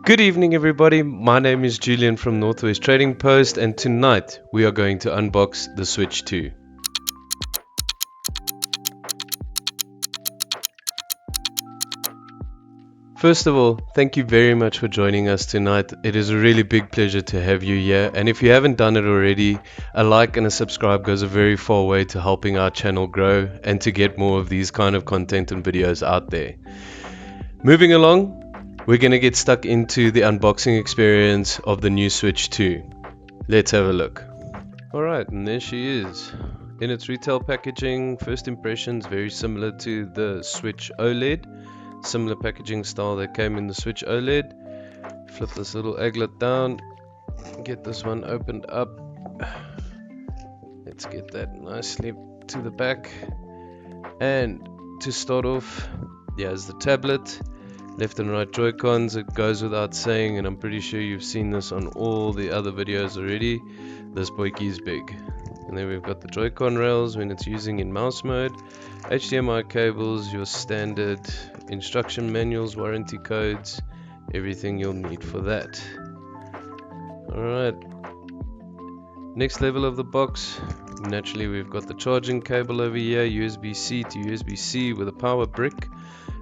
Good evening, everybody. My name is Julian from Northwest Trading Post, and tonight we are going to unbox the Switch 2. First of all, thank you very much for joining us tonight. It is a really big pleasure to have you here, and if you haven't done it already, a like and a subscribe goes a very far way to helping our channel grow and to get more of these kind of content and videos out there. Moving along, we're going to get stuck into the unboxing experience of the new Switch 2. Let's have a look. Alright, and there she is. In its retail packaging, first impressions very similar to the Switch OLED. Similar packaging style that came in the Switch OLED. Flip this little egglet down. Get this one opened up. Let's get that nicely to the back. And to start off, here's the tablet. Left and right Joy-Cons, it goes without saying, and I'm pretty sure you've seen this on all the other videos already. This boykie is big. And then we've got the Joy-Con rails when it's using in mouse mode. HDMI cables, your standard instruction manuals, warranty codes, everything you'll need for that. Alright. Next level of the box. Naturally we've got the charging cable over here, USB-C to USB-C with a power brick.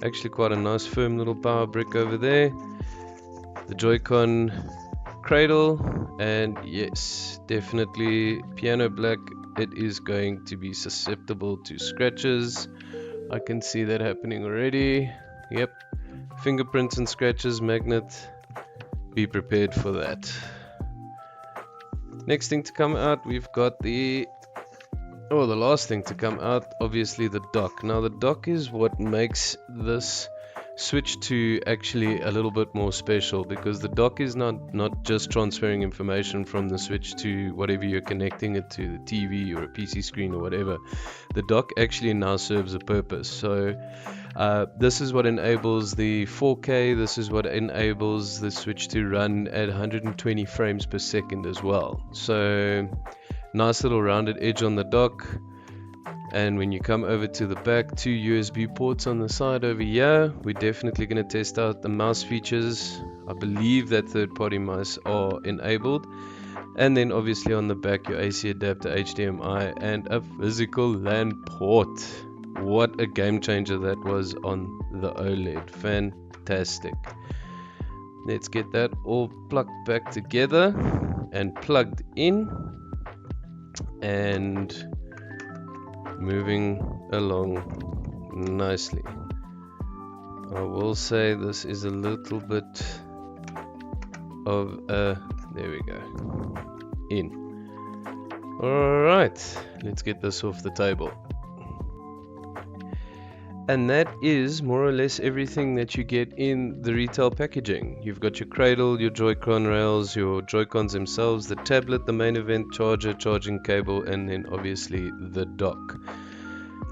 Actually quite a nice firm little power brick over there. The Joy-Con cradle, and yes, definitely piano black. It is going to be susceptible to scratches. I can see that happening already. Yep, fingerprints and scratches, magnet. Be prepared for that. Next thing to come out, we've got the last thing to come out, obviously the dock. Now the dock is what makes this Switch 2 actually a little bit more special, because the dock is not just transferring information from the Switch to whatever you're connecting it to, the TV or a PC screen or whatever. The dock actually now serves a purpose. So this is what enables the 4K. This is what enables the Switch to run at 120 frames per second as well. So nice little rounded edge on the dock. And when you come over to the back, two USB ports on the side over here. We're definitely going to test out the mouse features. I believe that third-party mice are enabled. And then obviously on the back, your AC adapter, HDMI, and a physical LAN port. What a game changer that was on the OLED. Fantastic. Let's get that all plugged back together and plugged in. And moving along nicely. I will say this is a little bit of a, there we go, in. Alright, let's get this off the table. And that is more or less everything that you get in the retail packaging. You've got your cradle, your Joy-Con rails, your Joy-Cons themselves, the tablet, the main event charger, charging cable, and then obviously the dock.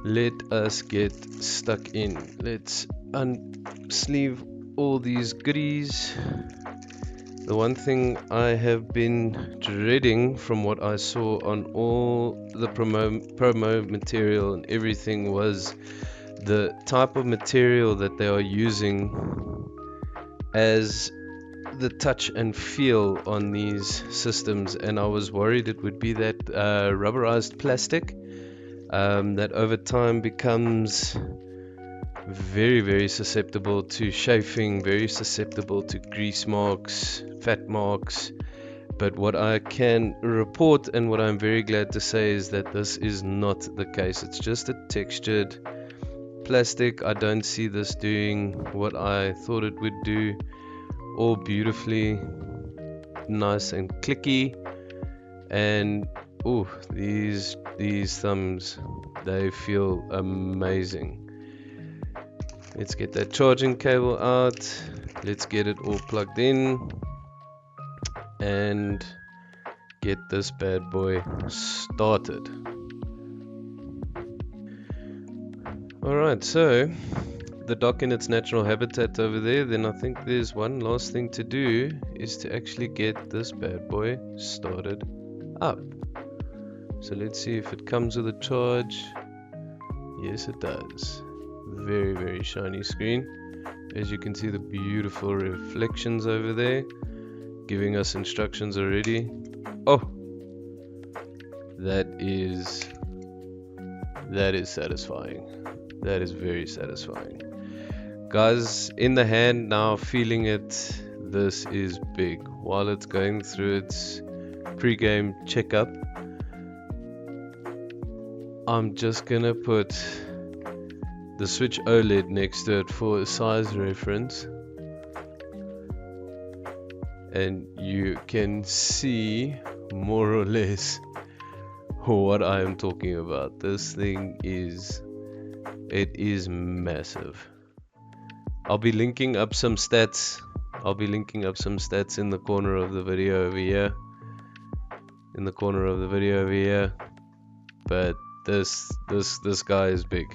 Let us get stuck in. Let's unsleeve all these goodies. The one thing I have been dreading from what I saw on all the promo material and everything was the type of material that they are using as the touch and feel on these systems, and I was worried it would be that rubberized plastic that over time becomes very, very susceptible to chafing, very susceptible to grease marks, fat marks. But what I can report, and what I'm very glad to say, is that this is not the case. It's just a textured plastic. I don't see this doing what I thought it would do. All beautifully nice and clicky. And oh, these thumbs, they feel amazing. Let's get that charging cable out. Let's get it all plugged in and get this bad boy started. Alright, so the dock in its natural habitat over there, then I think there's one last thing to do, is to actually get this bad boy started up. So let's see if it comes with a charge. Yes, it does. Very, very shiny screen. As you can see, the beautiful reflections over there, giving us instructions already. Oh, that is satisfying. That is very satisfying. Guys, in the hand now, feeling it. This is big. While it's going through its pre-game checkup, I'm just gonna put the Switch OLED next to it for a size reference, and you can see more or less what I am talking about. This thing is massive. I'll be linking up some stats. In the corner of the video over here. But this guy is big.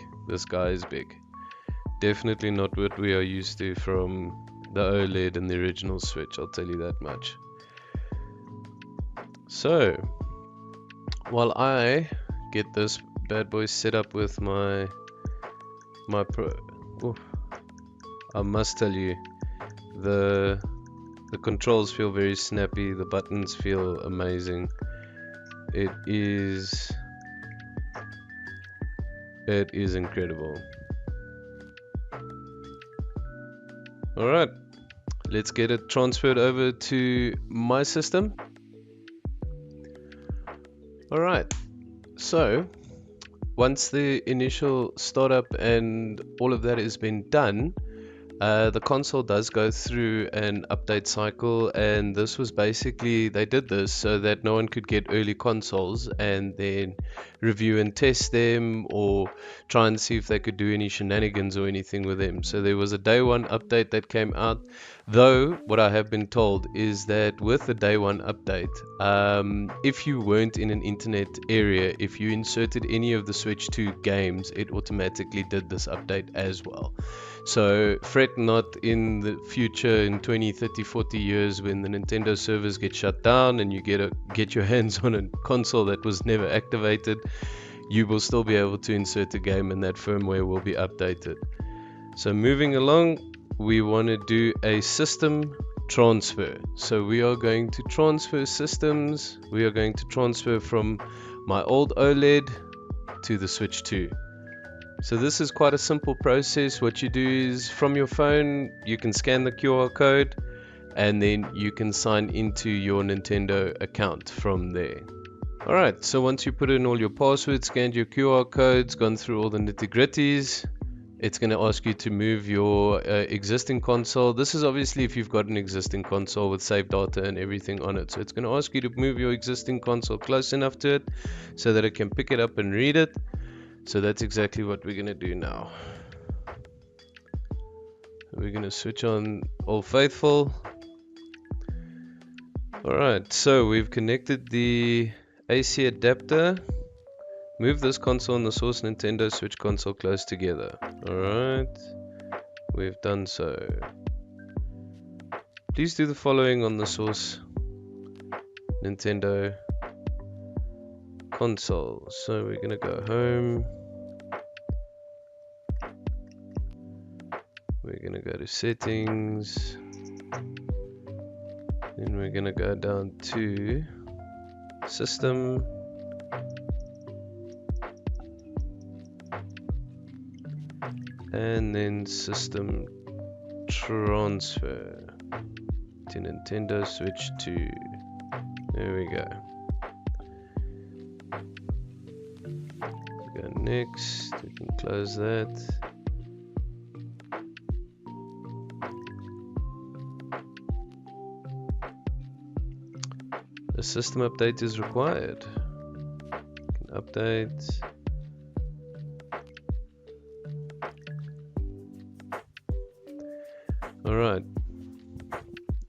Definitely not what we are used to from the OLED and the original Switch, I'll tell you that much. So, while I get this bad boy set up with my Pro... Ooh, I must tell you, the controls feel very snappy, the buttons feel amazing. It is incredible. Alright, let's get it transferred over to my system. Alright, so once the initial startup and all of that has been done, the console does go through an update cycle, and this was basically, they did this so that no one could get early consoles and then review and test them or try and see if they could do any shenanigans or anything with them. So there was a day one update that came out, though what I have been told is that with the day one update, if you weren't in an internet area, if you inserted any of the Switch 2 games, it automatically did this update as well. So fret not in the future, in 20, 30, 40 years, when the Nintendo servers get shut down and you get your hands on a console that was never activated, you will still be able to insert a game and that firmware will be updated. So moving along, we want to do a system transfer. So we are going to transfer systems. We are going to transfer from my old OLED to the Switch 2. So this is quite a simple process. What you do is, from your phone, you can scan the QR code and then you can sign into your Nintendo account from there. Alright, so once you put in all your passwords, scanned your QR codes, gone through all the nitty-gritties, it's going to ask you to move your existing console. This is obviously if you've got an existing console with save data and everything on it. So it's going to ask you to move your existing console close enough to it so that it can pick it up and read it. So that's exactly what we're going to do now. We're going to switch on Old Faithful. Alright, so we've connected the AC adapter. Move this console and the source Nintendo Switch console close together. Alright, we've done so. Please do the following on the source Nintendo console. So we're going to go home. We're going to go to settings. Then we're going to go down to system. And then system transfer to Nintendo Switch 2. There we go. Go next. We can close that. A system update is required. Update. Alright.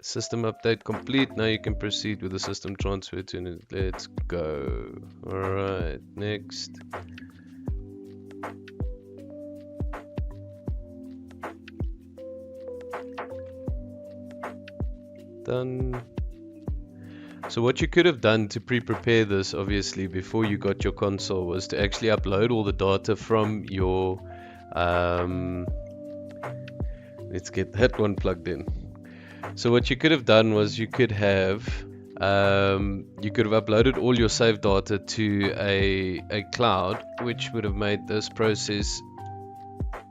System update complete. Now you can proceed with the system transfer to it. Let's go. Alright, next. Done. So what you could have done to pre-prepare this, obviously, before you got your console, was to actually upload all the data from your let's get that one plugged in. So what you could have done was you could have uploaded all your save data to a cloud, which would have made this process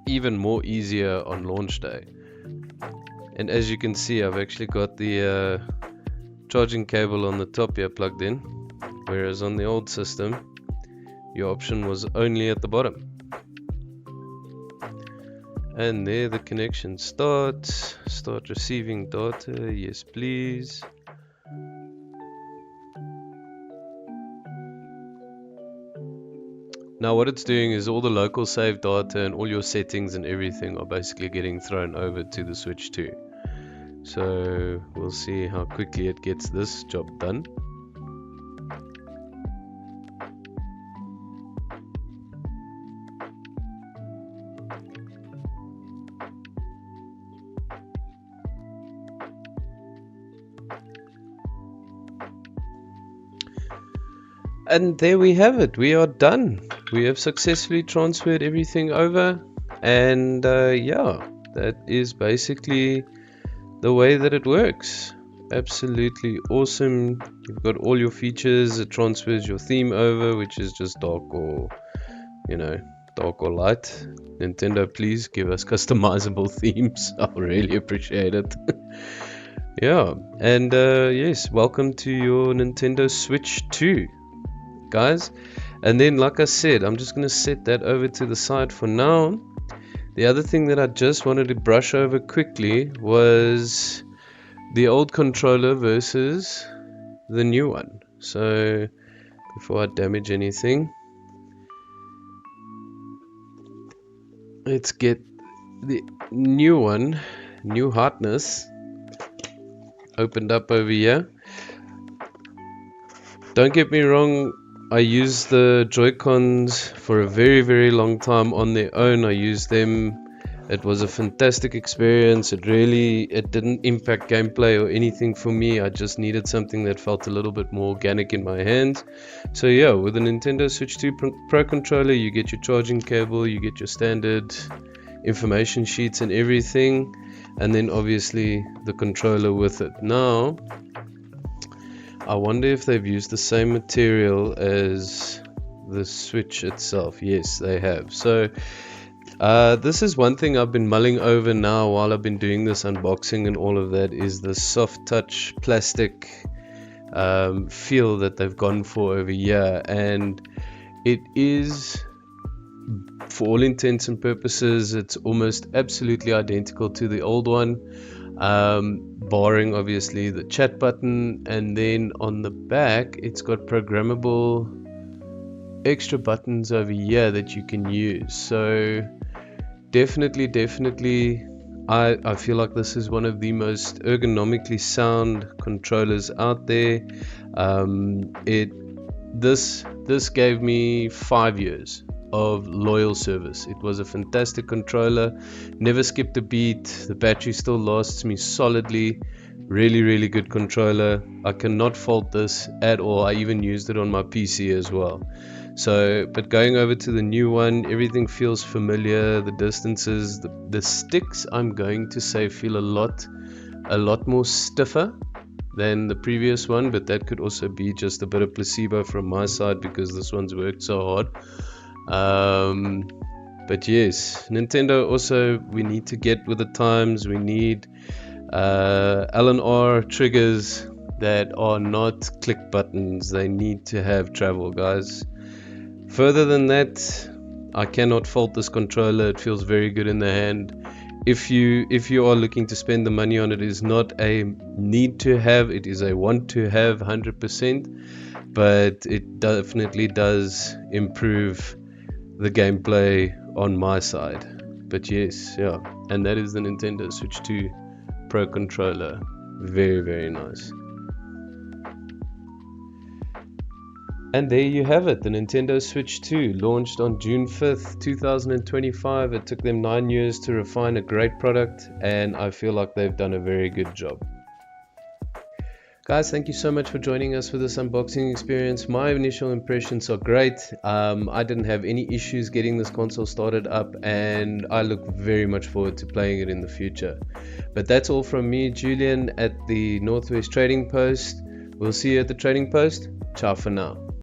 even more easier on launch day. And as you can see, I've actually got the charging cable on the top here plugged in, whereas on the old system your option was only at the bottom. And there the connection starts. Start receiving data. Yes, please. Now what it's doing is all the local save data and all your settings and everything are basically getting thrown over to the Switch 2. So we'll see how quickly it gets this job done. And there we have it. We are done. We have successfully transferred everything over. And yeah, that is basically the way that it works. Absolutely awesome. You've got all your features. It transfers your theme over, which is just dark or, dark or light. Nintendo, please give us customizable themes. I'll really appreciate it. Yeah, and yes, welcome to your Nintendo Switch 2. Guys, and then like I said, I'm just going to set that over to the side for now. The other thing that I just wanted to brush over quickly was the old controller versus the new one. So before I damage anything, let's get the new one, new hardness, opened up over here. Don't get me wrong, I used the Joy-Cons for a very, very long time on their own. I used them. It was a fantastic experience. It didn't impact gameplay or anything for me. I just needed something that felt a little bit more organic in my hands. So yeah, with the Nintendo Switch 2 Pro controller, you get your charging cable, you get your standard information sheets and everything, and then obviously the controller with it. Now, I wonder if they've used the same material as the Switch itself. Yes, they have. So this is one thing I've been mulling over now while I've been doing this unboxing and all of that, is the soft touch plastic feel that they've gone for over here. And it is, for all intents and purposes, it's almost absolutely identical to the old one. Barring obviously the chat button, and then on the back it's got programmable extra buttons over here that you can use. So definitely I feel like this is one of the most ergonomically sound controllers out there. This gave me 5 years of loyal service. It was a fantastic controller, never skipped a beat. The battery still lasts me solidly. Really good controller. I cannot fault this at all. I even used it on my PC as well. So, but going over to the new one, everything feels familiar. The distances, the sticks, I'm going to say, feel a lot more stiffer than the previous one, but that could also be just a bit of placebo from my side because this one's worked so hard. But yes, Nintendo also, we need to get with the times. We need L&R triggers that are not click buttons. They need to have travel, guys. Further than that, I cannot fault this controller. It feels very good in the hand. If you are looking to spend the money on it, is not a need to have, it is a want to have 100%, but it definitely does improve the gameplay on my side. But yes, yeah, and that is the Nintendo Switch 2 Pro controller. Very nice. And there you have it, the Nintendo Switch 2, launched on June 5th, 2025. It took them 9 years to refine a great product, and I feel like they've done a very good job. Guys, thank you so much for joining us for this unboxing experience. My initial impressions are great. I didn't have any issues getting this console started up, and I look very much forward to playing it in the future. But that's all from me, Julian, at the Northwest Trading Post. We'll see you at the Trading Post. Ciao for now.